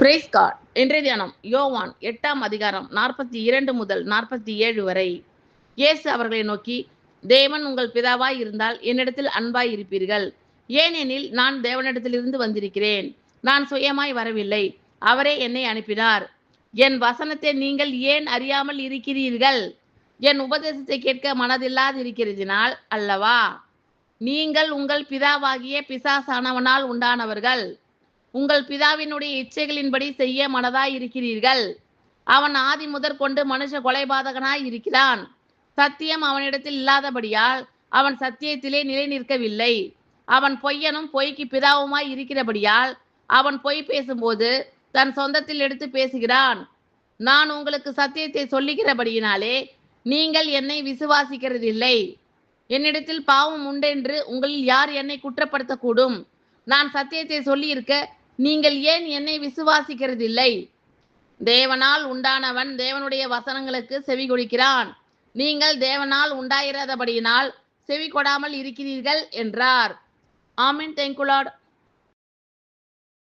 Price God. இன்றைய தியானம் யோவான் 8ஆம் அதிகாரம் 42 முதல் 47 வரை. இயேசு அவர்களை நோக்கி, தேவன் உங்கள் பிதாவாய் இருந்தால் என்னிடத்தில் அன்பாய் இருப்பீர்கள். ஏனெனில் நான் தேவனிடத்திலிருந்து வந்திருக்கிறேன். நான் சுயமாய் வரவில்லை, அவரே என்னை அனுப்பினார். என் வசனத்தை நீங்கள் ஏன் அறியாமல் இருக்கிறீர்கள்? என் உபதேசத்தை கேட்க மனதில்லாதிருக்கிறதினால் அல்லவா? நீங்கள் உங்கள் பிதாவாகிய பிசாசானவனால் உண்டானவர்கள். உங்கள் பிதாவினுடைய இச்சைகளின்படி செய்ய மனதாய் இருக்கிறீர்கள். அவன் ஆதி முதற்கொண்டு மனுஷ கொலைபாதகனாய் இருக்கிறான். சத்தியம் அவனிடத்தில் இல்லாதபடியால் அவன் சத்தியத்திலே நிலை நிற்கவில்லை. அவன் பொய்யனும் பொய்க்கு பிதாவுமாய் இருக்கிறபடியால் அவன் பொய் பேசும்போது தன் சொந்தத்தில் எடுத்து பேசுகிறான். நான் உங்களுக்கு சத்தியத்தை சொல்லுகிறபடியினாலே நீங்கள் என்னை விசுவாசிக்கிறதில்லை. என்னிடத்தில் பாவம் உண்டென்று உங்களில் யார் என்னை குற்றப்படுத்தக்கூடும்? நான் சத்தியத்தை சொல்லியிருக்க நீங்கள் ஏன் என்னை விசுவாசிக்கிறதில்லை? தேவனால் உண்டானவன் தேவனுடைய வசனங்களுக்கு செவி கொடுக்கிறான். நீங்கள் தேவனால் உண்டாயிராதபடியினால் செவி கொடாமல் இருக்கிறீர்கள் என்றார். ஆமென். Thank you Lord.